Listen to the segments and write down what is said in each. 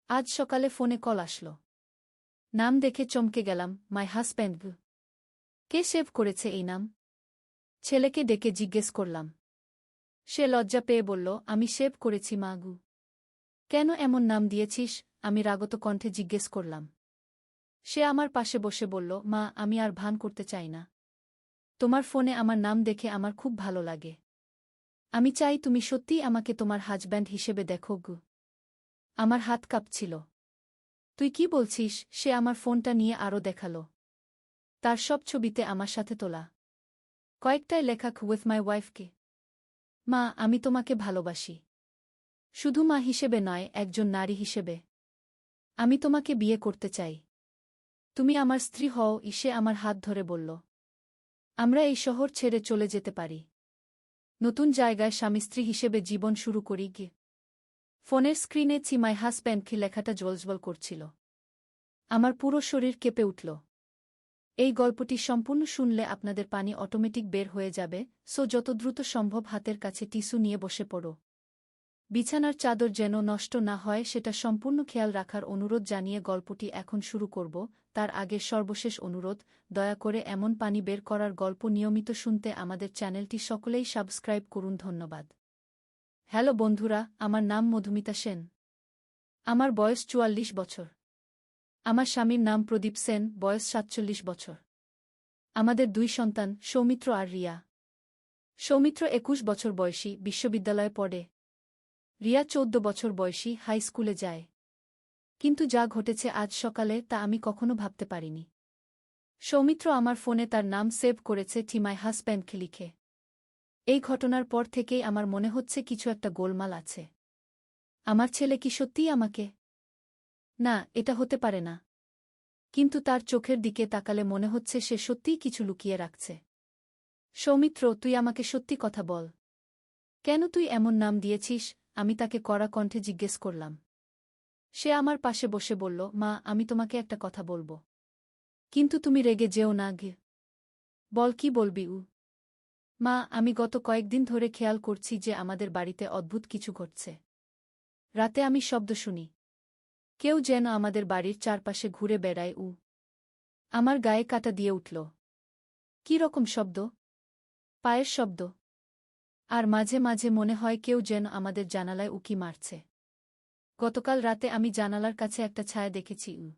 আজ সকালে ফোনে কল আসলো। নাম দেখে চমকে গেলাম, মাই হাজব্যান্ড। কে সেভ করেছে এই নাম? ছেলেকে ডেকে জিজ্ঞেস করলাম। সে লজ্জা পেয়ে বলল, আমি সেভ করেছি মাগু। কেন এমন নাম দিয়েছিস? আমি রাগত কণ্ঠে জিজ্ঞেস করলাম। সে আমার পাশে বসে বলল, মা, আমি আর ভান করতে চাই না। তোমার ফোনে আমার নাম দেখে আমার খুব ভালো লাগে। আমি চাই তুমি সত্যিই আমাকে তোমার হাজব্যান্ড হিসেবে দেখো গু। আমার হাত কাঁপছিল। তুই কি বলছিস? সে আমার ফোনটা নিয়ে আরও দেখালো। তার সব ছবিতে আমার সাথে তোলা। কয়েকটায় লেখা উইথ মাই ওয়াইফকে। মা, আমি তোমাকে ভালোবাসি। শুধু মা হিসেবে নয়, একজন নারী হিসেবে। আমি তোমাকে বিয়ে করতে চাই। তুমি আমার স্ত্রী হও। সে আমার হাত ধরে বলল। আমরা এই শহর ছেড়ে চলে যেতে পারি। নতুন জায়গায় স্বামী স্ত্রী হিসেবে জীবন শুরু করি গিয়ে। ফোনের স্ক্রিনে মাই হাজব্যান্ডকে লেখাটা জ্বলজ্বল করছিল। আমার পুরো শরীর কেঁপে উঠল। এই গল্পটি সম্পূর্ণ শুনলে আপনাদের পানি অটোমেটিক বের হয়ে যাবে, সো যত দ্রুত সম্ভব হাতের কাছে টিস্যু নিয়ে বসে পড়ো। বিছানার চাদর যেন নষ্ট না হয় সেটা সম্পূর্ণ খেয়াল রাখার অনুরোধ জানিয়ে গল্পটি এখন শুরু করব। তার আগে সর্বশেষ অনুরোধ, দয়া করে এমন পানি বের করার গল্প নিয়মিত শুনতে আমাদের চ্যানেলটি সকলেই সাবস্ক্রাইব করুন। ধন্যবাদ। হ্যালো বন্ধুরা, আমার নাম মধুমিতা সেন। আমার বয়স ৪৪ বছর। আমার স্বামীর নাম প্রদীপ সেন, বয়স ৪৭ বছর। আমাদের ২ সন্তান, সৌমিত্র আর রিয়া। সৌমিত্র ২১ বছর বয়সী, বিশ্ববিদ্যালয়ে পড়ে। রিয়া ১৪ বছর বয়সী, হাই স্কুলে যায়। কিন্তু যা ঘটেছে আজ সকালে তা আমি কখনো ভাবতে পারিনি। সৌমিত্র আমার ফোনে তার নাম সেভ করেছে মাই হাজব্যান্ডকে লিখে। এই ঘটনার পর থেকেই আমার মনে হচ্ছে কিছু একটা গোলমাল আছে। আমার ছেলে কি সত্যিই আমাকে? না, এটা হতে পারে না। কিন্তু তার চোখের দিকে তাকালে মনে হচ্ছে সে সত্যিই কিছু লুকিয়ে রাখছে। সৌমিত্র, তুই আমাকে সত্যি কথা বল। কেন তুই এমন নাম দিয়েছিস? আমি তাকে কড়া কণ্ঠে জিজ্ঞেস করলাম। সে আমার পাশে বসে বলল, মা, আমি তোমাকে একটা কথা বলবো। কিন্তু তুমি রেগে যেও না গে। বল, কি বলবি? মা, আমি গত কয়েকদিন ধরে খেয়াল করছি যে আমাদের বাড়িতে অদ্ভুত কিছু ঘটছে। রাতে আমি শব্দ শুনি। কেউ যেন আমাদের বাড়ির চারপাশে ঘুরে বেড়ায়। আমার গায়ে কাঁটা দিয়ে উঠল। কী রকম শব্দ? পায়ের শব্দ। আর মাঝে মাঝে মনে হয় কেউ যেন আমাদের জানালায় উকি মারছে। গতকাল রাতে আমি জানালার কাছে একটা ছায়া দেখেছি।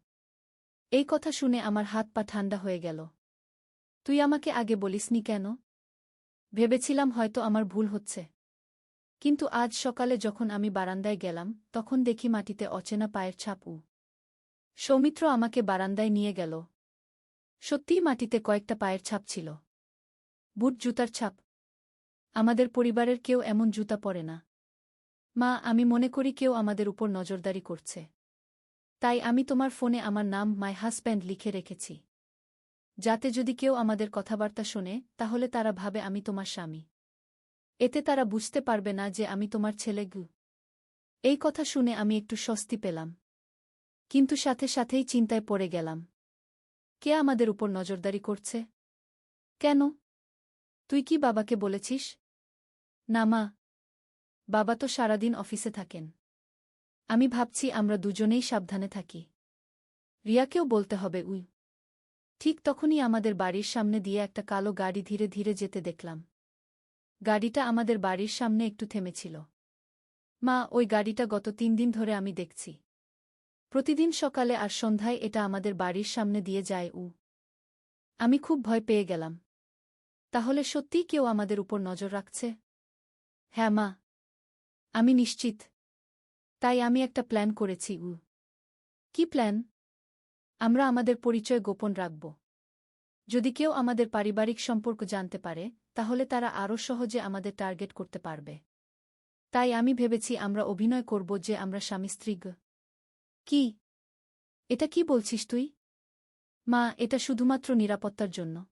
এই কথা শুনে আমার হাত পা ঠান্ডা হয়ে গেল। তুই আমাকে আগে বলিসনি কেন? ভেবেছিলাম হয়তো আমার ভুল হচ্ছে। কিন্তু আজ সকালে যখন আমি বারান্দায় গেলাম, তখন দেখি মাটিতে অচেনা পায়ের ছাপ। সৌমিত্র আমাকে বারান্দায় নিয়ে গেল। সত্যিই মাটিতে কয়েকটা পায়ের ছাপ ছিল। বুট জুতার ছাপ। আমাদের পরিবারের কেউ এমন জুতা পরে না। মা, আমি মনে করি কেউ আমাদের উপর নজরদারি করছে। তাই আমি তোমার ফোনে আমার নাম মাই হাজব্যান্ড লিখে রেখেছি। যাতে যদি কেউ আমাদের কথাবার্তা শোনে, তাহলে তারা ভাবে আমি তোমার স্বামী। এতে তারা বুঝতে পারবে না যে আমি তোমার ছেলে গু। এই কথা শুনে আমি একটু স্বস্তি পেলাম। কিন্তু সাথে সাথেই চিন্তায় পড়ে গেলাম। কে আমাদের উপর নজরদারি করছে? কেন? তুই কি বাবাকে বলেছিস? না মা, বাবা তো সারাদিন অফিসে থাকেন। আমি ভাবছি আমরা দুজনেই সাবধানে থাকি। রিয়াকেও বলতে হবে। ঠিক তখনই আমাদের বাড়ির সামনে দিয়ে একটা কালো গাড়ি ধীরে ধীরে যেতে দেখলাম। গাড়িটা আমাদের বাড়ির সামনে একটু থেমেছিল। মা, ওই গাড়িটা গত ৩ দিন ধরে আমি দেখছি। প্রতিদিন সকালে আর সন্ধ্যায় এটা আমাদের বাড়ির সামনে দিয়ে যায়। আমি খুব ভয় পেয়ে গেলাম। তাহলে সত্যিই কেউ আমাদের উপর নজর রাখছে? হ্যাঁ মা, আমি নিশ্চিত। তাই আমি একটা প্ল্যান করেছি। কি প্ল্যান? আমরা আমাদের পরিচয় গোপন রাখব। যদি কেউ আমাদের পারিবারিক সম্পর্ক জানতে পারে, তাহলে তারা আরও সহজে আমাদের টার্গেট করতে পারবে। তাই আমি ভেবেছি আমরা অভিনয় করব যে আমরা স্বামী স্ত্রী। কি? এটা কি বলছিস তুই? মা, এটা শুধুমাত্র নিরাপত্তার জন্য।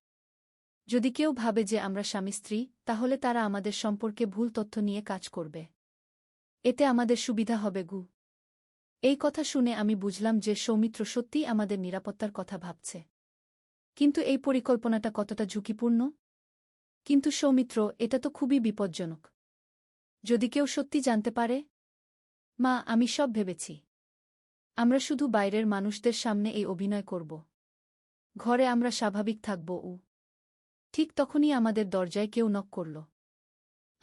যদি কেউ ভাবে যে আমরা স্বামী স্ত্রী, তাহলে তারা আমাদের সম্পর্কে ভুল তথ্য নিয়ে কাজ করবে। এতে আমাদের সুবিধা হবে গু। এই কথা শুনে আমি বুঝলাম যে সৌমিত্র সত্যিই আমাদের নিরাপত্তার কথা ভাবছে। কিন্তু এই পরিকল্পনাটা কতটা ঝুঁকিপূর্ণ? কিন্তু সৌমিত্র, এটা তো খুবই বিপজ্জনক। যদি কেউ সত্যি জানতে পারে? মা, আমি সব ভেবেছি। আমরা শুধু বাইরের মানুষদের সামনে এই অভিনয় করব। ঘরে আমরা স্বাভাবিক থাকব। ঠিক তখনই আমাদের দরজায় কেউ নক করল।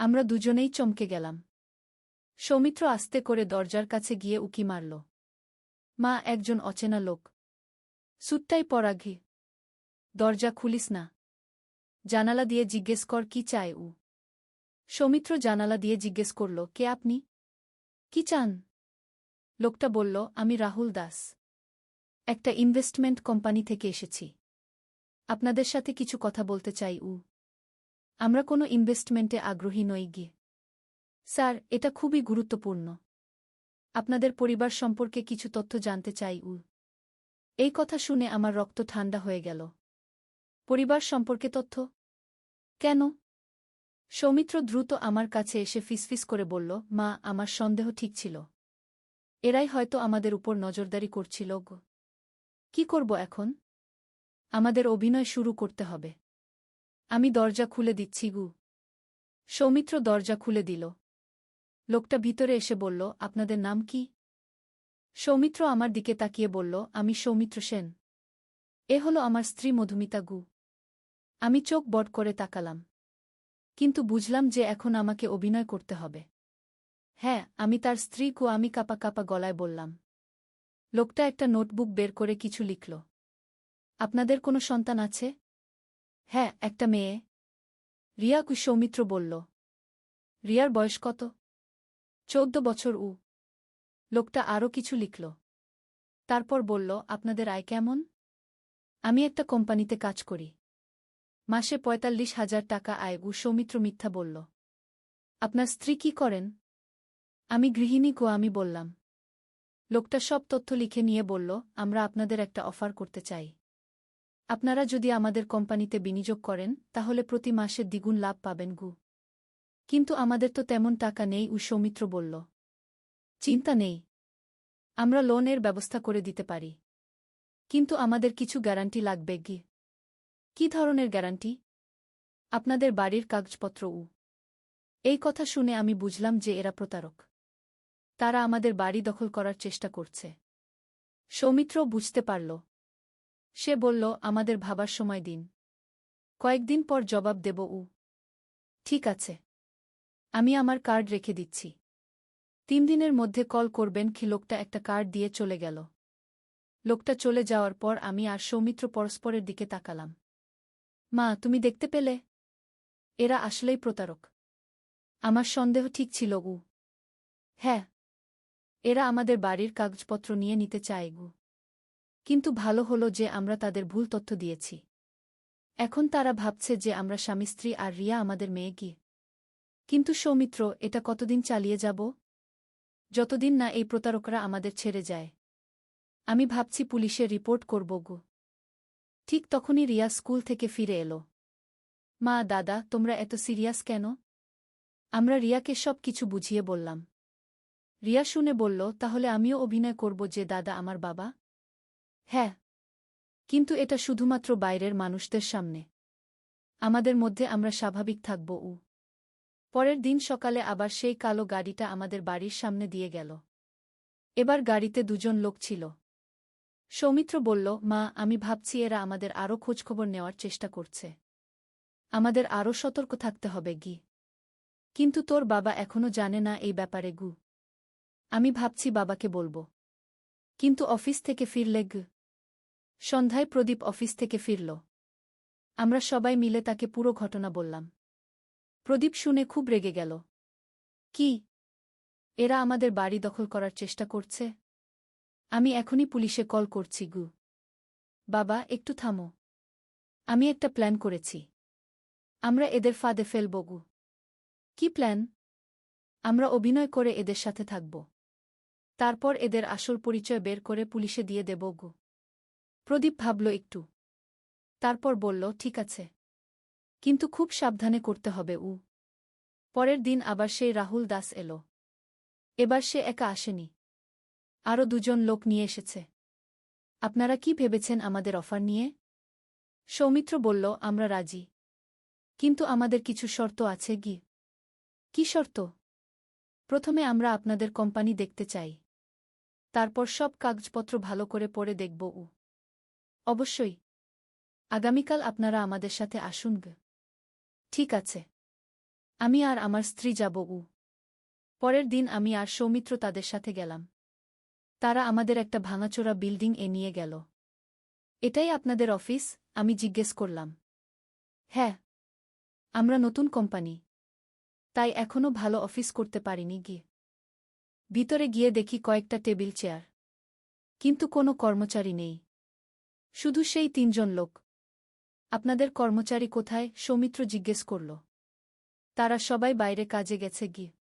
আমরা দুজনেই চমকে গেলাম। সৌমিত্র আস্তে করে দরজার কাছে গিয়ে উকি মারল। মা, একজন অচেনা লোক। স্যুটটাই পরা ঘি। দরজা খুলিস না। জানালা দিয়ে জিজ্ঞেস কর কি চায় ও। সৌমিত্র জানালা দিয়ে জিজ্ঞেস করল, কে আপনি? কি চান? লোকটা বলল, আমি রাহুল দাস। একটা ইনভেস্টমেন্ট কোম্পানি থেকে এসেছি। আপনাদের সাথে কিছু কথা বলতে চাই। আমরা কোনো ইনভেস্টমেন্টে আগ্রহী নই গিয়ে। স্যার, এটা খুবই গুরুত্বপূর্ণ। আপনাদের পরিবার সম্পর্কে কিছু তথ্য জানতে চাই। এই কথা শুনে আমার রক্ত ঠান্ডা হয়ে গেল। পরিবার সম্পর্কে তথ্য? কেন? সৌমিত্র দ্রুত আমার কাছে এসে ফিসফিস করে বলল, মা, আমার সন্দেহ ঠিক ছিল। এরাই হয়তো আমাদের উপর নজরদারি করছিল গো। কি করব এখন? আমাদের অভিনয় শুরু করতে হবে। আমি দরজা খুলে দিচ্ছি গু। সৌমিত্র দরজা খুলে দিল। লোকটা ভিতরে এসে বলল, আপনাদের নাম কি? সৌমিত্র আমার দিকে তাকিয়ে বলল, আমি সৌমিত্র সেন। এ হলো আমার স্ত্রী মধুমিতা গু। আমি চোখ বড় করে তাকালাম। কিন্তু বুঝলাম যে এখন আমাকে অভিনয় করতে হবে। হ্যাঁ, আমি তার স্ত্রী গু। আমি কাঁপা কাঁপা গলায় বললাম। লোকটা একটা নোটবুক বের করে কিছু লিখল। আপনাদের কোনো সন্তান আছে? হ্যাঁ, একটা মেয়ে। রিয়া গু। সৌমিত্র বলল। রিয়ার বয়স কত? 14 বছর। লোকটা আরও কিছু লিখল। তারপর বলল, আপনাদের আয় কেমন? আমি একটা কোম্পানিতে কাজ করি। মাসে 45,000 টাকা আয়। সৌমিত্র মিথ্যা বলল। আপনার স্ত্রী কি করেন? আমি গৃহিণী গো। আমি বললাম। লোকটা সব তথ্য লিখে নিয়ে বলল, আমরা আপনাদের একটা অফার করতে চাই। আপনারা যদি আমাদের কোম্পানিতে বিনিয়োগ করেন তাহলে প্রতি মাসে দ্বিগুণ লাভ পাবেন গু। কিন্তু আমাদের তো তেমন টাকা নেই। সৌমিত্র বলল। চিন্তা নেই। আমরা লোনের ব্যবস্থা করে দিতে পারি। কিন্তু আমাদের কিছু গ্যারান্টি লাগবে গি। কি ধরনের গ্যারান্টি? আপনাদের বাড়ির কাগজপত্র। এই কথা শুনে আমি বুঝলাম যে এরা প্রতারক। তারা আমাদের বাড়ি দখল করার চেষ্টা করছে। সৌমিত্র বুঝতে পারল। সে বলল, আমাদের ভাবার সময় দিন। কয়েকদিন পর জবাব দেব। ঠিক আছে। আমি আমার কার্ড রেখে দিচ্ছি। 3 দিনের মধ্যে কল করবেন কি। লোকটা একটা কার্ড দিয়ে চলে গেল। লোকটা চলে যাওয়ার পর আমি আর সৌমিত্র পরস্পরের দিকে তাকালাম। মা, তুমি দেখতে পেলে? এরা আসলেই প্রতারক। আমার সন্দেহ ঠিক ছিল। হ্যাঁ, এরা আমাদের বাড়ির কাগজপত্র নিয়ে নিতে চায়। কিন্তু ভালো হলো যে আমরা তাদের ভুল তথ্য দিয়েছি। এখন তারা ভাবছে যে আমরা স্বামী স্ত্রী আর রিয়া আমাদের মেয়ে গি। কিন্তু সৌমিত্র, এটা কতদিন চালিয়ে যাব? যতদিন না এই প্রতারকরা আমাদের ছেড়ে যায়। আমি ভাবছি পুলিশে রিপোর্ট করব গো। ঠিক তখনই রিয়া স্কুল থেকে ফিরে এলো। মা, দাদা, তোমরা এত সিরিয়াস কেন? আমরা রিয়াকে সব কিছু বুঝিয়ে বললাম। রিয়া শুনে বলল, তাহলে আমিও অভিনয় করব যে দাদা আমার বাবা? হ্যাঁ, কিন্তু এটা শুধুমাত্র বাইরের মানুষদের সামনে। আমাদের মধ্যে আমরা স্বাভাবিক থাকব। পরের দিন সকালে আবার সেই কালো গাড়িটা আমাদের বাড়ির সামনে দিয়ে গেল। এবার গাড়িতে 2 জন লোক ছিল। সৌমিত্র বলল, মা, আমি ভাবছি এরা আমাদের আরও খোঁজখবর নেওয়ার চেষ্টা করছে। আমাদের আরও সতর্ক থাকতে হবে গি। কিন্তু তোর বাবা এখনো জানে না এই ব্যাপারে গু। আমি ভাবছি বাবাকে বলবো। কিন্তু অফিস থেকে ফিরলে গু। সন্ধ্যায় প্রদীপ অফিস থেকে ফিরল। আমরা সবাই মিলে তাকে পুরো ঘটনা বললাম। প্রদীপ শুনে খুব রেগে গেল। কি? এরা আমাদের বাড়ি দখল করার চেষ্টা করছে? আমি এখনই পুলিশে কল করছি গু। বাবা, একটু থামো। আমি একটা প্ল্যান করেছি। আমরা এদের ফাঁদে ফেলব গু। কি প্ল্যান? আমরা অভিনয় করে এদের সাথে থাকব। তারপর এদের আসল পরিচয় বের করে পুলিশে দিয়ে দেব গু। প্রদীপ ভাবল একটু। তারপর বলল, ঠিক আছে। কিন্তু খুব সাবধানে করতে হবে। পরের দিন আবার সেই রাহুল দাস এলো। এবার সে একা আসেনি। আরও 2 জন লোক নিয়ে এসেছে। আপনারা কি ভেবেছেন আমাদের অফার নিয়ে? সৌমিত্র বলল, আমরা রাজি। কিন্তু আমাদের কিছু শর্ত আছে গি। কি শর্ত? প্রথমে আমরা আপনাদের কোম্পানি দেখতে চাই। তারপর সব কাগজপত্র ভালো করে পড়ে দেখব। অবশ্যই। আগামীকাল আপনারা আমাদের সাথে আসুন। ঠিক আছে। আমি আর আমার স্ত্রী যাব। পরের দিন আমি আর সৌমিত্র তাদের সাথে গেলাম। তারা আমাদের একটা ভাঙাচোরা বিল্ডিং এ নিয়ে গেল। এটাই আপনাদের অফিস? আমি জিজ্ঞেস করলাম। হ্যাঁ। আমরা নতুন কোম্পানি, তাই এখনও ভালো অফিস করতে পারিনি। ভিতরে গিয়ে দেখি কয়েকটা টেবিল চেয়ার, কিন্তু কোনো কর্মচারী নেই, শুধু সেই ৩ জন লোক। আপনাদের কর্মচারী কোথায়? সৌমিত্র জিজ্ঞেস করল। তারা সবাই বাইরে কাজে গেছে।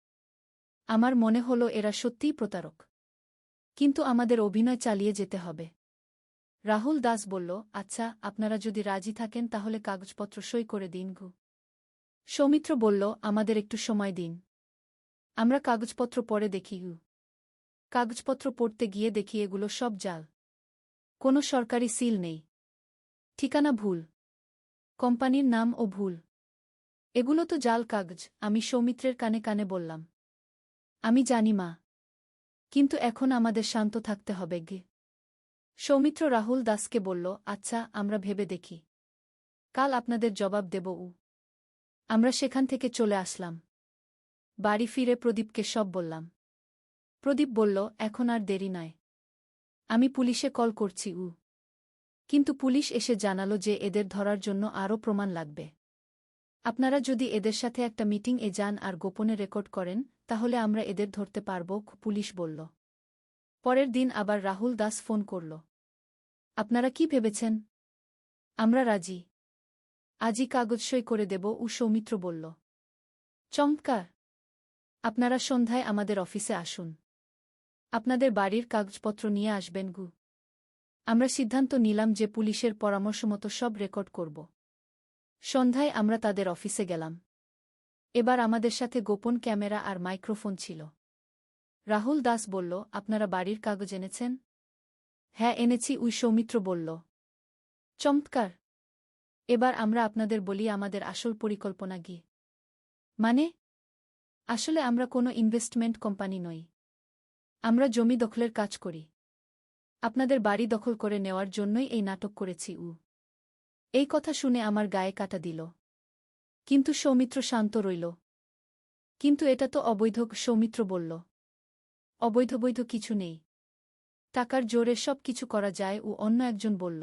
আমার মনে হল এরা সত্যিই প্রতারক, কিন্তু আমাদের অভিনয় চালিয়ে যেতে হবে। রাহুল দাস বলল, আচ্ছা, আপনারা যদি রাজি থাকেন তাহলে কাগজপত্র সই করে দিন। সৌমিত্র বলল, আমাদের একটু সময় দিন, আমরা কাগজপত্র পড়ে দেখি। কাগজপত্র পড়তে গিয়ে দেখি এগুলো সব জাল। কোনো সরকারি সিল নেই, ঠিকানা ভুল, কোম্পানির নামও ভুল। এগুলো তো জাল কাগজ। আমি সৌমিত্রের কানে কানে বললাম। আমি জানি মা, কিন্তু এখন আমাদের শান্ত থাকতে হবে। সৌমিত্র রাহুল দাসকে বলল, আচ্ছা, আমরা ভেবে দেখি, কাল আপনাদের জবাব দেব। আমরা সেখান থেকে চলে আসলাম। বাড়ি ফিরে প্রদীপকে সব বললাম। প্রদীপ বলল, এখন আর দেরি নয়, আমি পুলিশে কল করছি। কিন্তু পুলিশ এসে জানালো যে এদের ধরার জন্য আরও প্রমাণ লাগবে। আপনারা যদি এদের সাথে একটা মিটিং এ যান আর গোপনে রেকর্ড করেন, তাহলে আমরা এদের ধরতে পারব, পুলিশ বলল। পরের দিন আবার রাহুল দাস ফোন করল। আপনারা কি ভেবেছেন? আমরা রাজি, আজই কাগজ সই করে দেব। সৌমিত্র বলল। চমৎকার! আপনারা সন্ধ্যায় আমাদের অফিসে আসুন, আপনাদের বাড়ির কাগজপত্র নিয়ে আসবেন। আমরা সিদ্ধান্ত নিলাম যে পুলিশের পরামর্শমতো সব রেকর্ড করব। সন্ধ্যায় আমরা তাদের অফিসে গেলাম। এবার আমাদের সাথে গোপন ক্যামেরা আর মাইক্রোফোন ছিল। রাহুল দাস বলল, আপনারা বাড়ির কাগজ এনেছেন? হ্যাঁ, এনেছি। সৌমিত্র বলল। চমৎকার! এবার আমরা আপনাদের বলি আমাদের আসল পরিকল্পনা। মানে? আসলে আমরা কোনো ইনভেস্টমেন্ট কোম্পানি নই, আমরা জমি দখলের কাজ করি। আপনাদের বাড়ি দখল করে নেওয়ার জন্যই এই নাটক করেছি। এই কথা শুনে আমার গায়ে কাটা দিল, কিন্তু সৌমিত্র শান্ত রইল। কিন্তু এটা তো অবৈধ, সৌমিত্র বলল। অবৈধ কিছু নেই, টাকার জোরে সব কিছু করা যায়। অন্য একজন বলল,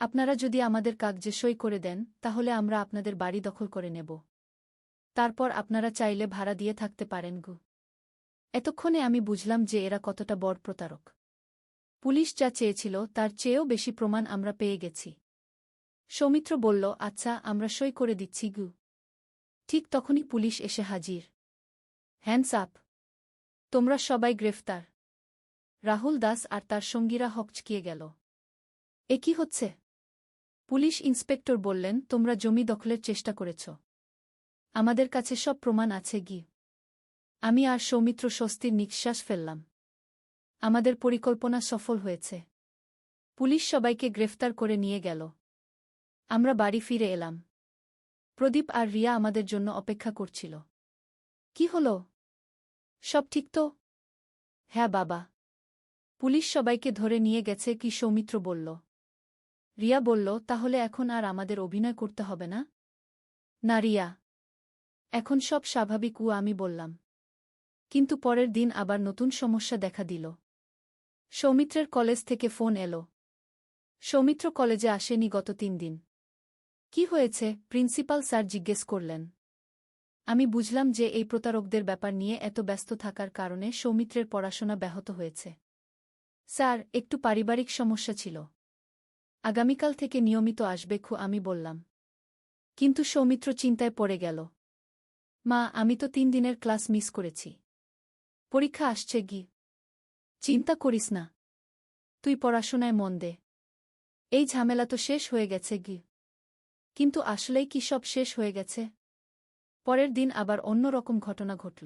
আপনারা যদি আমাদের কাগজে সই করে দেন, তাহলে আমরা আপনাদের বাড়ি দখল করে নেব, তারপর আপনারা চাইলে ভাড়া দিয়ে থাকতে পারেন। এতক্ষণে আমি বুঝলাম যে এরা কতটা বড় প্রতারক। পুলিশ যা চেয়েছিল তার চেয়েও বেশি প্রমাণ আমরা পেয়ে গেছি। সৌমিত্র বলল, আচ্ছা, আমরা সই করে দিচ্ছি। ঠিক তখনই পুলিশ এসে হাজির। Hands up! তোমরা সবাই গ্রেফতার! রাহুল দাস আর তার সঙ্গীরা হকচকিয়ে গেল। এ কি হচ্ছে? পুলিশ ইন্সপেক্টর বললেন, তোমরা জমি দখলের চেষ্টা করেছ, আমাদের কাছে সব প্রমাণ আছে। আমি আর সৌমিত্র স্বস্তির নিঃশ্বাস ফেললাম। আমাদের পরিকল্পনা সফল হয়েছে। পুলিশ সবাইকে গ্রেফতার করে নিয়ে গেল। আমরা বাড়ি ফিরে এলাম। প্রদীপ আর রিয়া আমাদের জন্য অপেক্ষা করছিল। কি হলো? সব ঠিক তো? হ্যাঁ বাবা, পুলিশ সবাইকে ধরে নিয়ে গেছে। সৌমিত্র বলল। রিয়া বলল, তাহলে এখন আর আমাদের অভিনয় করতে হবে না? না রিয়া, এখন সব স্বাভাবিক। আমি বললাম। কিন্তু পরের দিন আবার নতুন সমস্যা দেখা দিল। সৌমিত্রের কলেজ থেকে ফোন এলো। সৌমিত্র কলেজে আসেনি গত ৩ দিন। কি হয়েছে? প্রিন্সিপাল স্যার জিজ্ঞেস করলেন। আমি বুঝলাম যে এই প্রতারকদের ব্যাপার নিয়ে এত ব্যস্ত থাকার কারণে সৌমিত্রের পড়াশোনা ব্যাহত হয়েছে। স্যার, একটু পারিবারিক সমস্যা ছিল, আগামীকাল থেকে নিয়মিত আসবে। আমি বললাম। কিন্তু সৌমিত্র চিন্তায় পড়ে গেল। মা, আমি তো ৩ দিনের ক্লাস মিস করেছি, পরীক্ষা আসছে। চিন্তা করিস না, তুই পড়াশোনায় মন দে, এই ঝামেলা তো শেষ হয়ে গেছে। কিন্তু আসলেই কি সব শেষ হয়ে গেছে? পরের দিন আবার অন্য রকম ঘটনা ঘটল।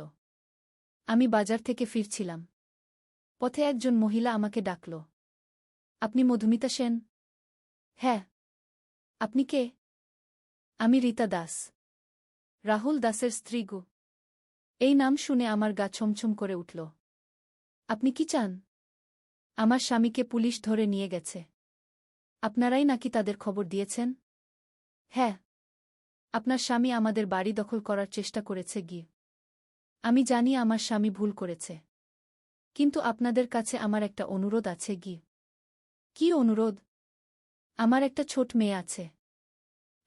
আমি বাজার থেকে ফিরছিলাম, পথে একজন মহিলা আমাকে ডাকল। আপনি মধুমিতা সেন? হ্যাঁ। আপনি কে? আমি রীতা দাস, রাহুল দাসের স্ত্রী। এই নাম শুনে আমার গা ছমছম করে উঠল। আপনি কি চান? আমার স্বামীকে পুলিশ ধরে নিয়ে গেছে। আপনারাই নাকি তাদের খবর দিয়েছেন? হ্যাঁ। আপনার স্বামী আমাদের বাড়ি দখল করার চেষ্টা করেছে গিয়ে। আমি জানি আমার স্বামী ভুল করেছে। কিন্তু আপনাদের কাছে আমার একটা অনুরোধ আছে গিয়ে। কি অনুরোধ? আমার একটা ছোট মেয়ে আছে।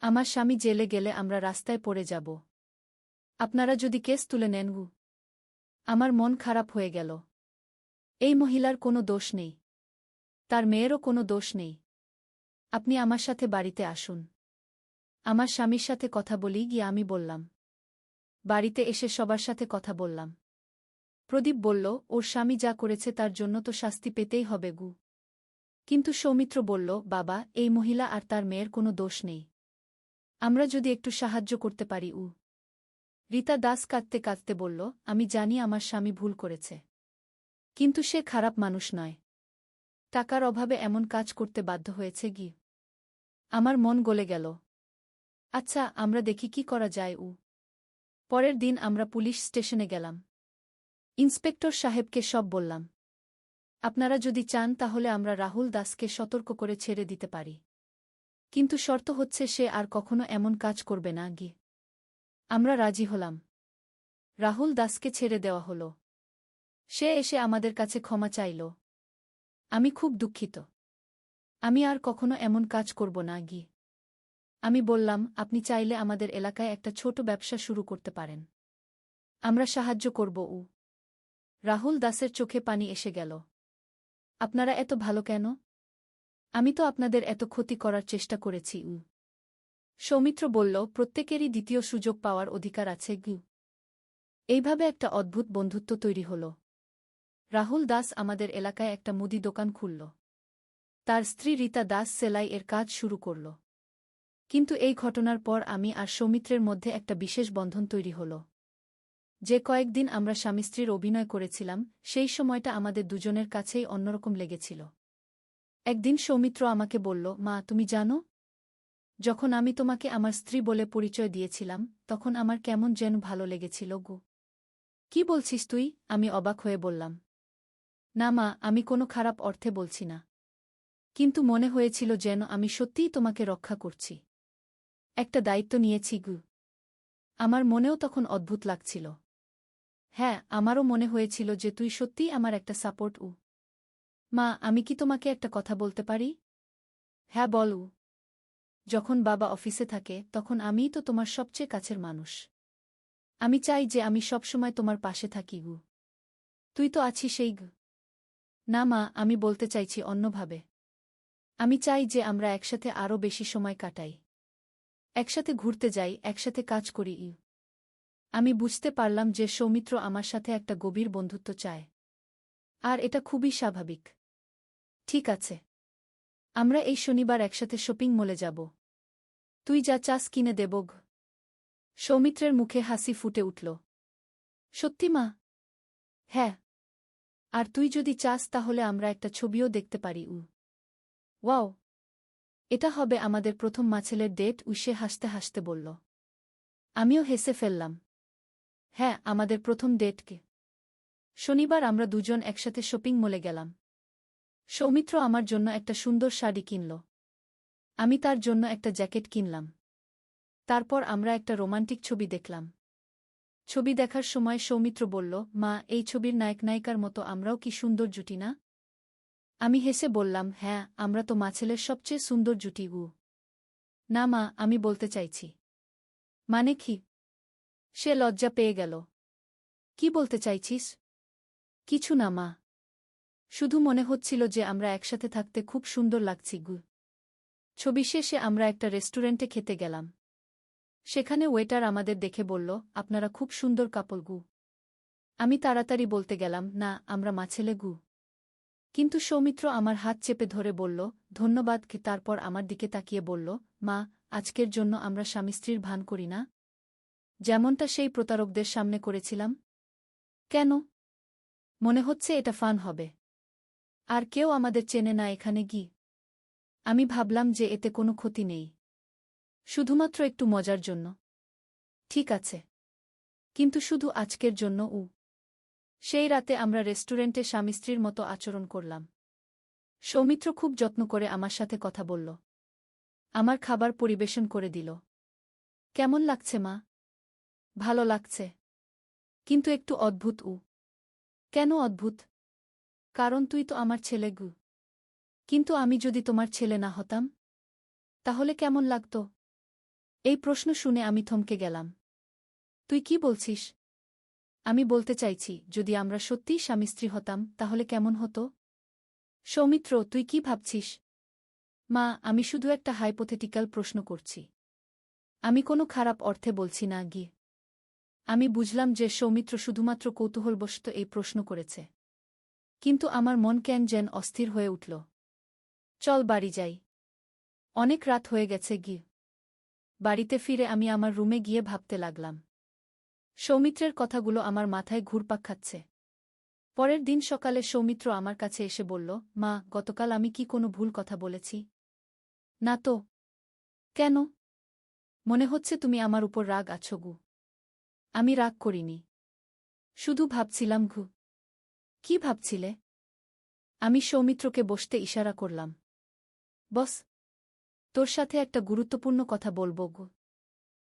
আমার স্বামী জেলে গেলে আমরা রাস্তায় পড়ে যাব। আপনারা যদি কেস তুলে নেন গু। আমার মন খারাপ হয়ে গেল। এই মহিলার কোনো দোষ নেই। তার মেয়েরও কোনো দোষ নেই। আপনি আমার সাথে বাড়িতে আসুন। আমার স্বামীর সাথে কথা বলি গিয়ে আমি বললাম। বাড়িতে এসে সবার সাথে কথা বললাম। প্রদীপ বলল, ওর স্বামী যা করেছে তার জন্য তো শাস্তি পেতেই হবে গু। কিন্তু সৌমিত্র বলল, বাবা, এই মহিলা আর তার মেয়ের কোনো দোষ নেই। আমরা যদি একটু সাহায্য করতে পারি। রীতা দাস কাঁদতে কাঁদতে বলল, আমি জানি আমার স্বামী ভুল করেছে। কিন্তু সে খারাপ মানুষ নয়। টাকার অভাবে এমন কাজ করতে বাধ্য হয়েছে গি। আমার মন গলে গেল। আচ্ছা, আমরা দেখি কি করা যায়। পরের দিন আমরা পুলিশ স্টেশনে গেলাম। ইন্সপেক্টর সাহেবকে সব বললাম। আপনারা যদি চান তাহলে আমরা রাহুল দাসকে সতর্ক করে ছেড়ে দিতে পারি। কিন্তু শর্ত হচ্ছে সে আর কখনো এমন কাজ করবে না গি। আমরা রাজি হলাম। রাহুল দাসকে ছেড়ে দেওয়া হল। সে এসে আমাদের কাছে ক্ষমা চাইল। আমি খুব দুঃখিত। আমি আর কখনো এমন কাজ করব না গি। আমি বললাম, আপনি চাইলে আমাদের এলাকায় একটা ছোট ব্যবসা শুরু করতে পারেন। আমরা সাহায্য করব। রাহুল দাসের চোখে পানি এসে গেল। আপনারা এত ভালো কেন? আমি তো আপনাদের এত ক্ষতি করার চেষ্টা করেছি। সৌমিত্র বলল, প্রত্যেকেরই দ্বিতীয় সুযোগ পাওয়ার অধিকার আছে গু। এইভাবে একটা অদ্ভুত বন্ধুত্ব তৈরি হল। রাহুল দাস আমাদের এলাকায় একটা মুদি দোকান খুলল। তার স্ত্রী রীতা দাস সেলাই এর কাজ শুরু করল। কিন্তু এই ঘটনার পর আমি আর সৌমিত্রের মধ্যে একটা বিশেষ বন্ধন তৈরি হল। যে কয়েকদিন আমরা স্বামী স্ত্রীর অভিনয় করেছিলাম, সেই সময়টা আমাদের দুজনের কাছেই অন্যরকম লেগেছিল। একদিন সৌমিত্র আমাকে বলল, মা, তুমি জানো, যখন আমি তোমাকে আমার স্ত্রী বলে পরিচয় দিয়েছিলাম তখন আমার কেমন যেন ভালো লেগেছিল গো। কি বলছিস তুই? আমি অবাক হয়ে বললাম। না মা, আমি কোনো খারাপ অর্থে বলছি না। কিন্তু মনে হয়েছিল যেন আমি সত্যিই তোমাকে রক্ষা করছি। একটা দায়িত্ব নিয়েছি গু। আমার মনেও তখন অদ্ভুত লাগছিল। হ্যাঁ, আমারও মনে হয়েছিল যে তুই সত্যিই আমার একটা সাপোর্ট। মা, আমি কি তোমাকে একটা কথা বলতে পারি? হ্যাঁ, বল। যখন বাবা অফিসে থাকে তখন আমিই তো তোমার সবচেয়ে কাছের মানুষ। আমি চাই যে আমি সবসময় তোমার পাশে থাকি গু। তুই তো আছিস সেই গু। না মা, আমি বলতে চাইছি অন্যভাবে। আমি চাই যে আমরা একসাথে আরও বেশি সময় কাটাই। একসাথে ঘুরতে যাই, একসাথে কাজ করি। আমি বুঝতে পারলাম যে সৌমিত্র আমার সাথে একটা গভীর বন্ধুত্ব চায়। আর এটা খুবই স্বাভাবিক। ঠিক আছে। আমরা এই শনিবার একসাথে শপিং মলে যাব। তুই যা চাস কিনে দেব। সৌমিত্রের মুখে হাসি ফুটে উঠল। সত্যি মা? হ্যাঁ। আর তুই যদি চাস তাহলে আমরা একটা ছবিও দেখতে পারি। ওয়াও, এটা হবে আমাদের প্রথম মাছেলের ডেট। সে হাসতে হাসতে বলল। আমিও হেসে ফেললাম। হ্যাঁ, আমাদের প্রথম ডেটকে। শনিবার আমরা দুজন একসাথে শপিং মলে গেলাম। সৌমিত্র আমার জন্য একটা সুন্দর শাড়ি কিনল। আমি তার জন্য একটা জ্যাকেট কিনলাম। তারপর আমরা একটা রোমান্টিক ছবি দেখলাম। ছবি দেখার সময় সৌমিত্র বলল, মা, এই ছবির নায়ক নায়িকার মতো আমরাও কি সুন্দর জুটি না? আমি হেসে বললাম, হ্যাঁ, আমরা তো মাছেলের সবচেয়ে সুন্দর জুটি। না মা, আমি বলতে চাইছি। মানে কি? সে লজ্জা পেয়ে গেল। কি বলতে চাইছিস? কিছু না মা। শুধু মনে হচ্ছিল যে আমরা একসাথে থাকতে খুব সুন্দর লাগছি। ছবি শেষে আমরা একটা রেস্টুরেন্টে খেতে গেলাম। সেখানে ওয়েটার আমাদের দেখে বলল, আপনারা খুব সুন্দর কাপল। আমি তাড়াতাড়ি বলতে গেলাম, না, আমরা মাছেলে। কিন্তু সৌমিত্র আমার হাত চেপে ধরে বলল, ধন্যবাদ। তারপর আমার দিকে তাকিয়ে বলল, মা, আজকের জন্য আমরা স্বামী স্ত্রীর ভান করি না, যেমনটা সেই প্রতারকদের সামনে করেছিলাম? কেন? মনে হচ্ছে এটা ফান হবে। আর কেউ আমাদের চেনে না এখানে। আমি ভাবলাম যে এতে কোনো ক্ষতি নেই। শুধুমাত্র একটু মজার জন্য। ঠিক আছে। কিন্তু শুধু আজকের জন্য। সেই রাতে আমরা রেস্টুরেন্টে স্বামী স্ত্রীর মতো আচরণ করলাম। সৌমিত্র খুব যত্ন করে আমার সাথে কথা বলল। আমার খাবার পরিবেশন করে দিল। কেমন লাগছে মা? ভালো লাগছে। কিন্তু একটু অদ্ভুত। কেন অদ্ভুত? কারণ তুই তো আমার ছেলে গু। কিন্তু আমি যদি তোমার ছেলে না হতাম, তাহলে কেমন লাগত? এই প্রশ্ন শুনে আমি থমকে গেলাম। তুই কি বলছিস? আমি বলতে চাইছি, যদি আমরা সত্যিই স্বামী স্ত্রী হতাম তাহলে কেমন হতো? সৌমিত্র, তুই কি ভাবছিস? মা, আমি শুধু একটা হাইপোথেটিক্যাল প্রশ্ন করছি। আমি কোনো খারাপ অর্থে বলছি না গি। আমি বুঝলাম যে সৌমিত্র শুধুমাত্র কৌতূহলবশত এই প্রশ্ন করেছে। কিন্তু আমার মন কেন যেন অস্থির হয়ে উঠল। চল বাড়ি যাই। অনেক রাত হয়ে গেছে গি। বাড়িতে ফিরে আমি আমার রুমে গিয়ে ভাবতে লাগলাম। সৌমিত্রের কথাগুলো আমার মাথায় ঘুরপাক খাচ্ছে। পরের দিন সকালে সৌমিত্র আমার কাছে এসে বলল, মা, গতকাল আমি কি কোনো ভুল কথা বলেছি? না তো। কেন? মনে হচ্ছে তুমি আমার উপর রাগ আছো গু। আমি রাগ করিনি। শুধু ভাবছিলাম ঘু। কি ভাবছিলে? আমি সৌমিত্রকে বসতে ইশারা করলাম। বস, তোর সাথে একটা গুরুত্বপূর্ণ কথা বলব গু।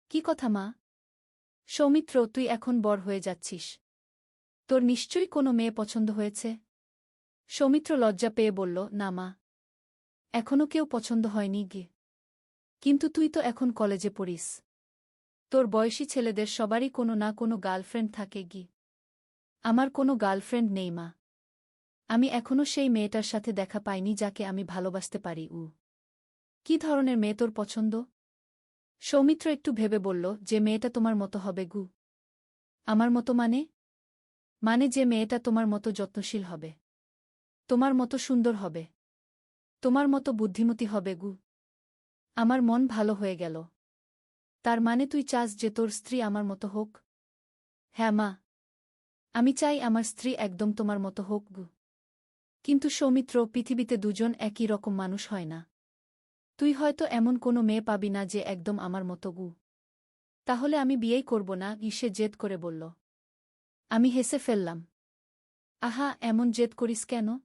কি কথা মা? সৌমিত্র, তুই এখন বড় হয়ে যাচ্ছিস। তোর নিশ্চয়ই কোনো মেয়ে পছন্দ হয়েছে? সৌমিত্র লজ্জা পেয়ে বলল, না মা, এখনো কেউ পছন্দ হয়নি গে। কিন্তু তুই তো এখন কলেজে পড়িস। তোর বয়সী ছেলেদের সবারই কোনো না কোনো গার্লফ্রেন্ড থাকে গি। আমার কোনো গার্লফ্রেন্ড নেই মা। আমি এখনো সেই মেয়েটার সাথে দেখা পাইনি যাকে আমি ভালোবাসতে পারি। কি ধরনের মেয়ে তোর পছন্দ? সৌমিত্র একটু ভেবে বলল, যে মেয়েটা তোমার মতো হবে গু। আমার মতো মানে? মানে যে মেয়েটা তোমার মতো যত্নশীল হবে, তোমার মতো সুন্দর হবে, তোমার মতো বুদ্ধিমতী হবে গু। আমার মন ভালো হয়ে গেল। তার মানে তুই চাস যে তোর স্ত্রী আমার মতো হোক? হ্যাঁ মা, আমি চাই আমার স্ত্রী একদম তোমার মতো হোক গু। কিন্তু সৌমিত্র, পৃথিবীতে দুজন একই রকম মানুষ হয় না। তুই হয়তো এমন কোনো মেয়ে পাবি না যে একদম আমার মতো গু। তাহলে আমি বিয়েই করব না, সে জেদ করে বলল। আমি হেসে ফেললাম। আহা, এমন জেদ করিস কেন?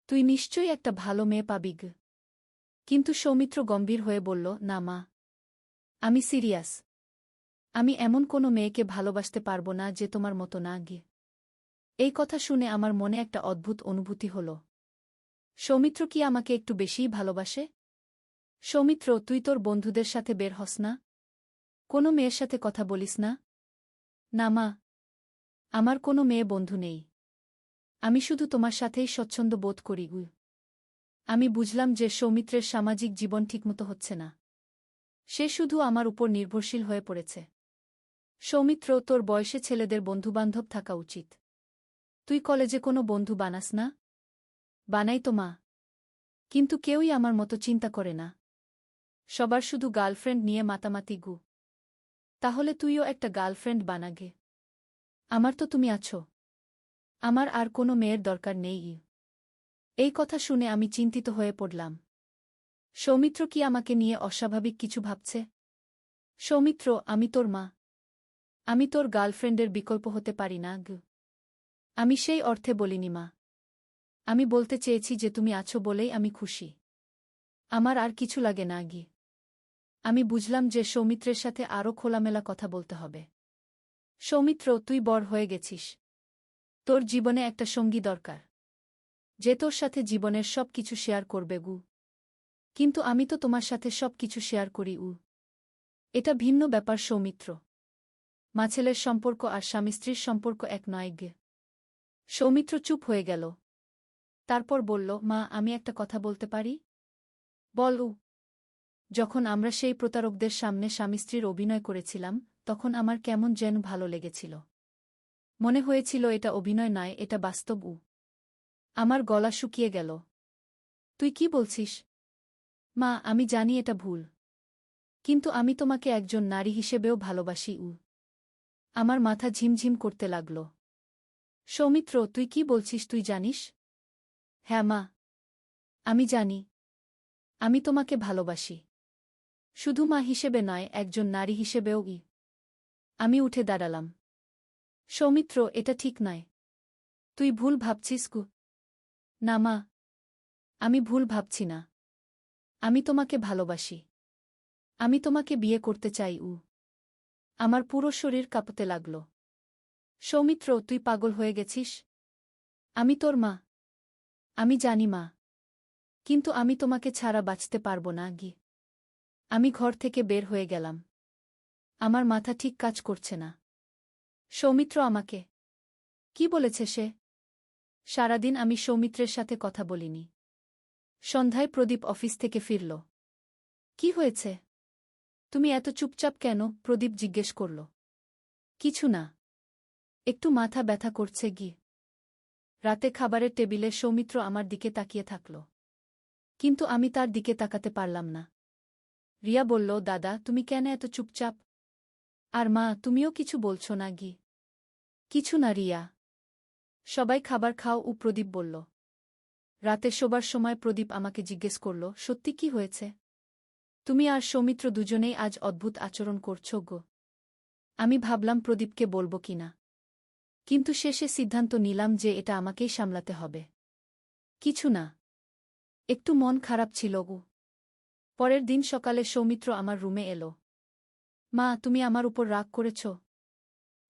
তুই নিশ্চয়ই একটা ভালো মেয়ে পাবি গ। কিন্তু সৌমিত্র গম্ভীর হয়ে বলল, না মা, আমি সিরিয়াস। আমি এমন কোনো মেয়েকে ভালোবাসতে পারব না যে তোমার মতো না গে। এই কথা শুনে আমার মনে একটা অদ্ভুত অনুভূতি হল। সৌমিত্র কি আমাকে একটু বেশিই ভালোবাসে? সৌমিত্র, তুই তোর বন্ধুদের সাথে বের হস না? কোনো মেয়ের সাথে কথা বলিস না? না মা, আমার কোনো মেয়ে বন্ধু নেই। আমি শুধু তোমার সাথেই স্বচ্ছন্দ বোধ করি গু। আমি বুঝলাম যে সৌমিত্রের সামাজিক জীবন ঠিকমতো হচ্ছে না। সে শুধু আমার উপর নির্ভরশীল হয়ে পড়েছে। সৌমিত্র, তোর বয়সে ছেলেদের বন্ধুবান্ধব থাকা উচিত। তুই কলেজে কোনো বন্ধু বানাস না? বানাই তো মা। কিন্তু কেউই আমার মতো চিন্তা করে না। সবার শুধু গার্লফ্রেন্ড নিয়ে মাতামাতি গু। তাহলে তুইও একটা গার্লফ্রেন্ড বানাগে। আমার তো তুমি আছো। আমার আর কোনো মেয়ের দরকার নেই। এই কথা শুনে আমি চিন্তিত হয়ে পড়লাম। সৌমিত্র কি আমাকে নিয়ে অস্বাভাবিক কিছু ভাবছে? সৌমিত্র, আমি তোর মা। আমি তোর গার্লফ্রেন্ডের বিকল্প হতে পারি না গু। আমি সেই অর্থে বলিনি মা। আমি বলতে চেয়েছি যে তুমি আছো বলেই আমি খুশি। আমার আর কিছু লাগে না গি। আমি বুঝলাম যে সৌমিত্রের সাথে আরও খোলামেলা কথা বলতে হবে। সৌমিত্র, তুই বড় হয়ে গেছিস। তোর জীবনে একটা সঙ্গী দরকার, যে তোর সাথে জীবনের সব কিছু শেয়ার করবে গু। কিন্তু আমি তো তোমার সাথে সব কিছু শেয়ার করি। এটা ভিন্ন ব্যাপার সৌমিত্র। মা-ছেলের সম্পর্ক আর স্বামী-স্ত্রীর সম্পর্ক এক নয় গে। সৌমিত্র চুপ হয়ে গেল। তারপর বলল, মা, আমি একটা কথা বলতে পারি? বল। যখন আমরা সেই প্রতারকদের সামনে স্বামী-স্ত্রীর অভিনয় করেছিলাম, তখন আমার কেমন যেন ভালো লেগেছিল। মনে হয়েছিল এটা অভিনয় নয়, এটা বাস্তব। আমার গলা শুকিয়ে গেল। তুই কি বলছিস? মা, আমি জানি এটা ভুল। কিন্তু আমি তোমাকে একজন নারী হিসেবেও ভালোবাসি। আমার মাথা ঝিমঝিম করতে লাগল। সৌমিত্র, তুই কি বলছিস তুই জানিস? হ্যাঁ মা, আমি জানি। আমি তোমাকে ভালোবাসি। শুধু মা হিসেবে নয়, একজন নারী হিসেবেও। আমি উঠে দাঁড়ালাম। সৌমিত্র, এটা ঠিক নয়। তুই ভুল ভাবছিস গু। না মা, আমি ভুল ভাবছি না। আমি তোমাকে ভালোবাসি। আমি তোমাকে বিয়ে করতে চাই। আমার পুরো শরীর কাঁপতে লাগল। সৌমিত্র, তুই পাগল হয়ে গেছিস? আমি তোর মা। আমি জানি মা। কিন্তু আমি তোমাকে ছাড়া বাঁচতে পারব না আমি ঘর থেকে বের হয়ে গেলাম। আমার মাথা ঠিক কাজ করছে না। সৌমিত্র আমাকে কি বলেছে সে? সারাদিন আমি সৌমিত্রের সাথে কথা বলিনি। সন্ধ্যায় প্রদীপ অফিস থেকে ফিরল। কি হয়েছে? তুমি এত চুপচাপ কেন? প্রদীপ জিজ্ঞেস করল। কিছু না। একটু মাথা ব্যথা করছে রাতে খাবারের টেবিলে সৌমিত্র আমার দিকে তাকিয়ে থাকল। কিন্তু আমি তার দিকে তাকাতে পারলাম না। রিয়া বলল, দাদা, তুমি কেন এত চুপচাপ? আর মা, তুমিও কিছু বলছো না কিছু না রিয়া। সবাই খাবার খাও। প্রদীপ বলল। রাতে শোবার সময় প্রদীপ আমাকে জিজ্ঞেস করল, সত্যি কি হয়েছে? তুমি আর সৌমিত্র দুজনেই আজ অদ্ভুত আচরণ করছো আমি ভাবলাম প্রদীপকে বলবো কিনা, কিন্তু শেষে সিদ্ধান্ত নিলাম যে এটা আমাকেই সামলাতে হবে। কিছু না, একটু মন খারাপ ছিল পরের দিন সকালে সৌমিত্র আমার রুমে এলো। মা, তুমি আমার উপর রাগ করেছ?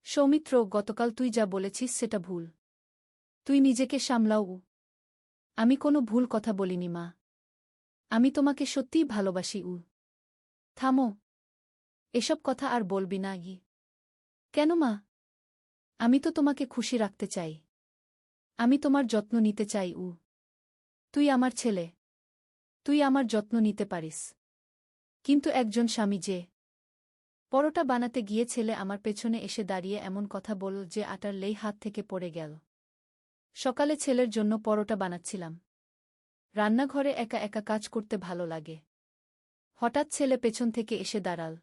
সৌমিত্র, গতকাল তুই যা বলেছিস সেটা ভুল। তুই নিজেকে সামলাও। আমি কোনো ভুল কথা বলিনি মা। আমি তোমাকে সত্যিই ভালোবাসি থামো। এসব কথা আর বলবি না কেন মা? আমি তো তোমাকে খুশি রাখতে চাই। আমি তোমার যত্ন নিতে চাই তুই আমার ছেলে। তুই আমার যত্ন নিতে পারিস। কিন্তু একজন স্বামী যে। পরোটা বানাতে গিয়ে ছেলে আমার পেছনে এসে দাঁড়িয়ে এমন কথা বলল যে আটার লেই হাত থেকে পড়ে গেল। সকালে ছেলের জন্য পরোটা বানাচ্ছিলাম। রান্নাঘরে একা একা কাজ করতে ভালো লাগে। হঠাৎ ছেলে পেছন থেকে এসে দাঁড়াল।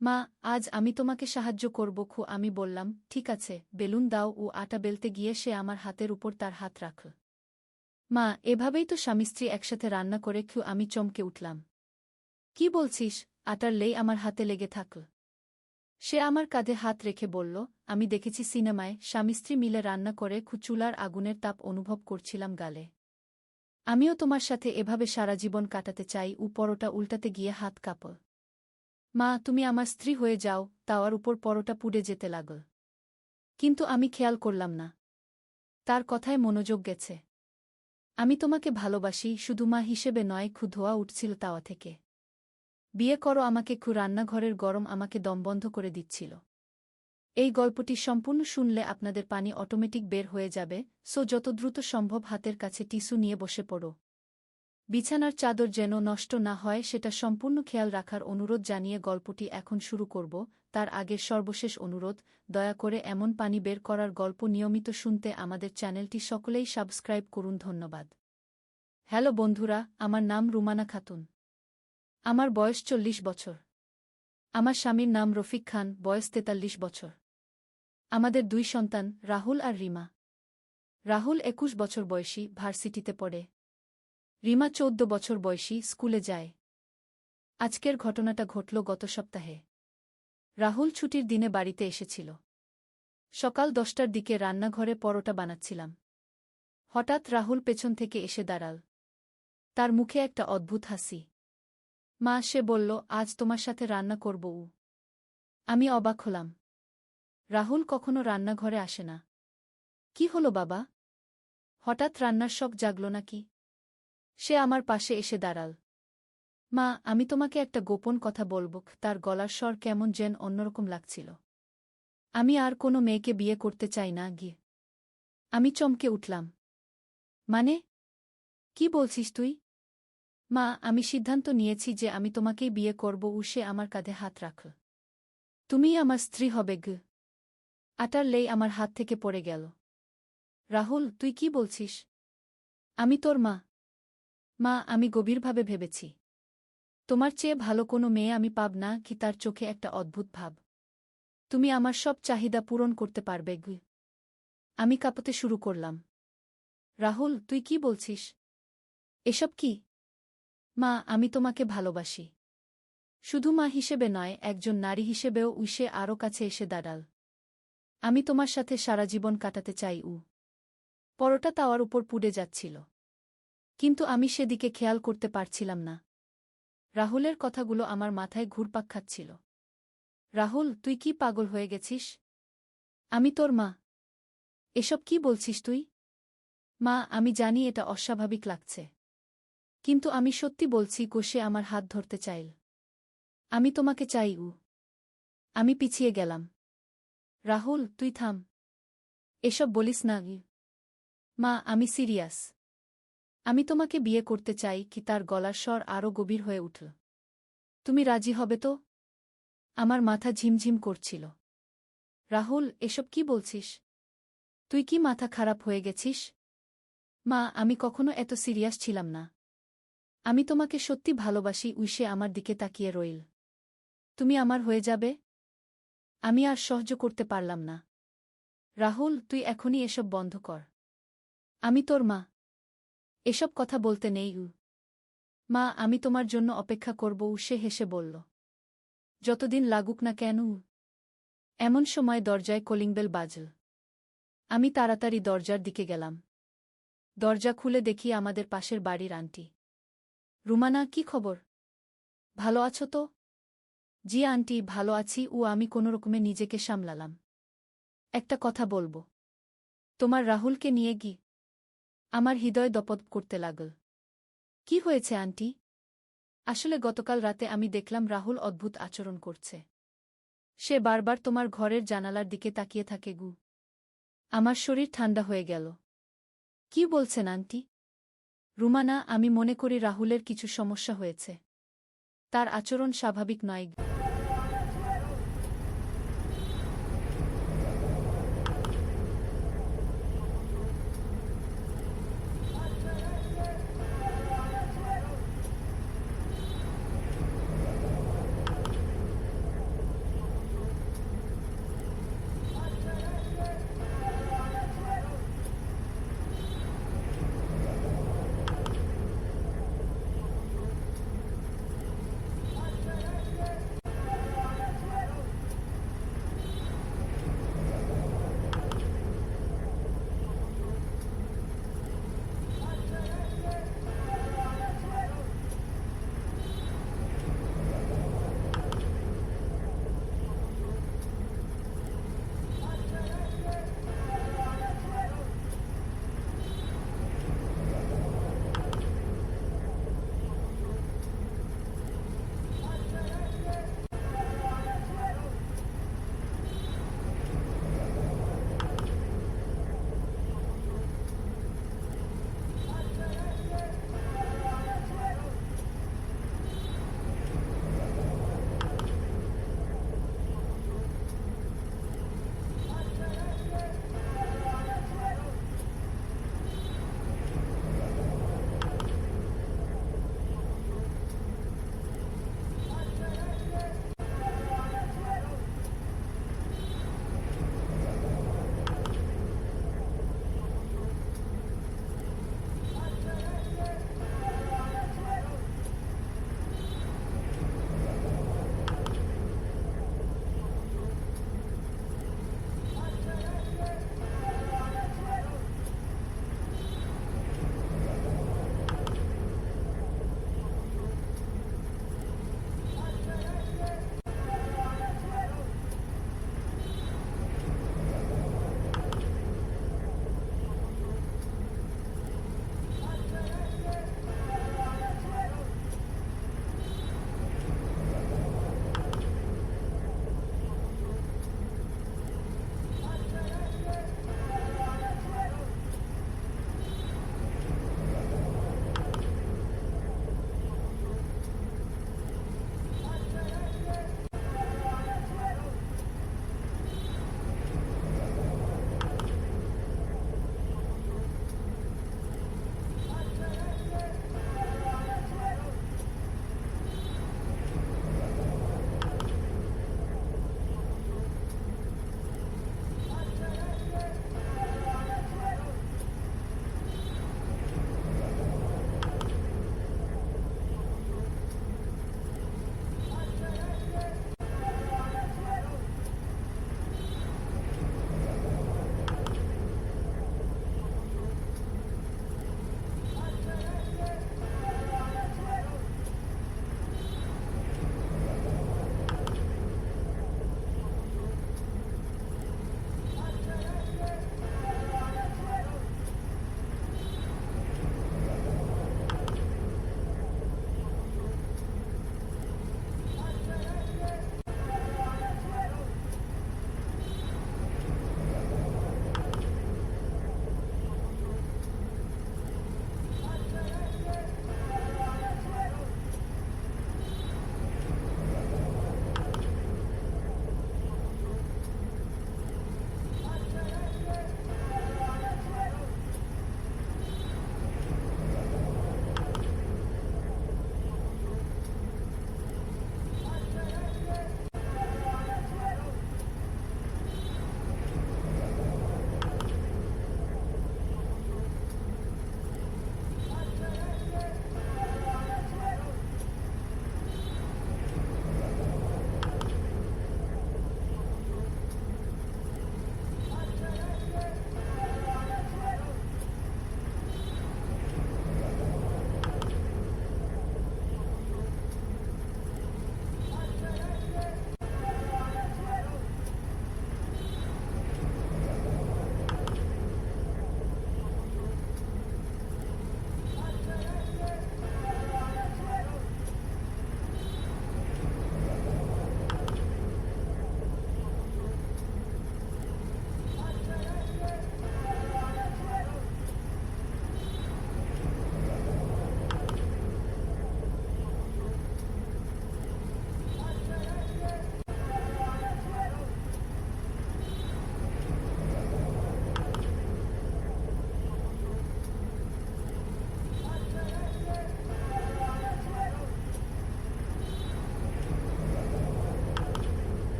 মা, আজ আমি তোমাকে সাহায্য করব আমি বললাম, ঠিক আছে, বেলুন দাও। আটা বেলতে গিয়ে সে আমার হাতের উপর তার হাত রাখল। মা, এভাবেই তো স্বামী স্ত্রী একসাথে রান্না করে আমি চমকে উঠলাম। কি বলছিস? আটার লেই আমার হাতে লেগে থাকল। সে আমার কাঁধে হাত রেখে বলল, আমি দেখেছি সিনেমায় স্বামী স্ত্রী মিলে রান্না করে চুলার আগুনের তাপ অনুভব করছিলাম গালে। আমিও তোমার সাথে এভাবে সারা জীবন কাটাতে চাই। পরোটা উল্টাতে গিয়ে হাত কাঁপল। মা, তুমি আমার স্ত্রী হয়ে যাও। তাওয়ার উপর পরোটা পুড়ে যেতে লাগল। কিন্তু আমি খেয়াল করলাম না। তার কথায় মনোযোগ গেছে। আমি তোমাকে ভালোবাসি, শুধু মা হিসেবে নয়। ধোয়া উঠছিল তাওয়া থেকে। বিয়ে করো আমাকে। রান্নাঘরের গরম আমাকে দমবন্ধ করে দিচ্ছিল। এই গল্পটি সম্পূর্ণ শুনলে আপনাদের পানি অটোমেটিক বের হয়ে যাবে, যত দ্রুত সম্ভব হাতের কাছে টিস্যু নিয়ে বসে পড়ো। বিছানার চাদর যেন নষ্ট না হয় সেটা সম্পূর্ণ খেয়াল রাখার অনুরোধ জানিয়ে গল্পটি এখন শুরু করব। তার আগের সর্বশেষ অনুরোধ, দয়া করে এমন পানি বের করার গল্প নিয়মিত শুনতে আমাদের চ্যানেলটি সকলেই সাবস্ক্রাইব করুন। ধন্যবাদ। হ্যালো বন্ধুরা, আমার নাম রুমানা খাতুন। আমার বয়স 40 বছর। আমার স্বামীর নাম রফিক খান, বয়স 43 বছর। আমাদের 2 সন্তান, রাহুল আর রিমা। রাহুল 21 বছর বয়সী, ভার্সিটিতে পড়ে। রিমা 14 বছর বয়সী, স্কুলে যায়। আজকের ঘটনাটা ঘটল গত সপ্তাহে। রাহুল ছুটির দিনে বাড়িতে এসেছিল। সকাল 10টার দিকে রান্নাঘরে পরোটা বানাচ্ছিলাম। হঠাৎ রাহুল পেছন থেকে এসে দাঁড়াল। তার মুখে একটা অদ্ভুত হাসি। মা, সে বলল, আজ তোমার সাথে রান্না করব। আমি অবাক হলাম। রাহুল কখনো রান্নাঘরে আসে না। কি হলো বাবা? হঠাৎ রান্নার শখ জাগল নাকি? সে আমার পাশে এসে দাঁড়াল। মা, আমি তোমাকে একটা গোপন কথা বলব। তার গলার স্বর কেমন যেন অন্যরকম লাগছিল। আমি আর কোনো মেয়েকে বিয়ে করতে চাই না আমি চমকে উঠলাম। মানে? কি বলছিস তুই? মা, আমি সিদ্ধান্ত নিয়েছি যে আমি তোমাকেই বিয়ে করব। সে আমার কাঁধে হাত রাখল। তুমিই আমার স্ত্রী হবে আটার লেই আমার হাত থেকে পড়ে গেল। রাহুল, তুই কি বলছিস? আমি তোর মা। মা, আমি গভীরভাবে ভেবেছি। তোমার চেয়ে ভালো কোনো মেয়ে আমি পাব না তার চোখে একটা অদ্ভুত ভাব। তুমি আমার সব চাহিদা পূরণ করতে পারবে আমি কাঁপতে শুরু করলাম। রাহুল, তুই কি বলছিস? এসব কি? মা, আমি তোমাকে ভালোবাসি। শুধু মা হিসেবে নয়, একজন নারী হিসেবেও। সে আরও কাছে এসে দাঁড়াল। আমি তোমার সাথে সারা জীবন কাটাতে চাই পরোটা তাওয়ার উপর পুড়ে যাচ্ছিল। কিন্তু আমি সেদিকে খেয়াল করতে পারছিলাম না। রাহুলের কথাগুলো আমার মাথায় ঘুরপাক খাচ্ছিল। রাহুল, তুই কি পাগল হয়ে গেছিস? আমি তোর মা। এসব কি বলছিস তুই? মা, আমি জানি এটা অস্বাভাবিক লাগছে। কিন্তু আমি সত্যি বলছি, সে আমার হাত ধরতে চাইল। আমি তোমাকে চাই। আমি পিছিয়ে গেলাম। রাহুল, তুই থাম। এসব বলিস না। মা, আমি সিরিয়াস। আমি তোমাকে বিয়ে করতে চাই। কি? তার গলার স্বর আরও গভীর হয়ে উঠল। তুমি রাজি হবে তো? আমার মাথা ঝিমঝিম করছিল। রাহুল, এসব কি বলছিস? তুই কি মাথা খারাপ হয়ে গেছিস? মা, আমি কখনো এত সিরিয়াস ছিলাম না। আমি তোমাকে সত্যি ভালোবাসি। সে আমার দিকে তাকিয়ে রইল। তুমি আমার হয়ে যাবে? আমি আর সহ্য করতে পারলাম না। রাহুল, তুই এখনই এসব বন্ধ কর। আমি তোর মা। এসব কথা বলতে নেই। মা, আমি তোমার জন্য অপেক্ষা করব। সে হেসে বলল। যতদিন লাগুক না কেন। এমন সময় দরজায় কলিংবেল বাজল। আমি তাড়াতাড়ি দরজার দিকে গেলাম। দরজা খুলে দেখি আমাদের পাশের বাড়ির আন্টি। রুমানা, কি খবর? ভালো আছো তো? জি আন্টি, ভালো আছি। আমি কোনোরকমে নিজেকে সামলালাম। একটা কথা বলবো। তোমার রাহুলকে নিয়ে গি। আমার হৃদয় দপদপ করতে লাগল। কি হয়েছে আন্টি? আসলে গতকাল রাতে আমি দেখলাম রাহুল অদ্ভুত আচরণ করছে। সে বারবার তোমার ঘরের জানালার দিকে তাকিয়ে থাকে। আমার শরীর ঠান্ডা হয়ে গেল। কি বলছেন আন্টি? রুমানা, আমি মনে করি রাহুলের কিছু সমস্যা হয়েছে। তার আচরণ স্বাভাবিক নয়।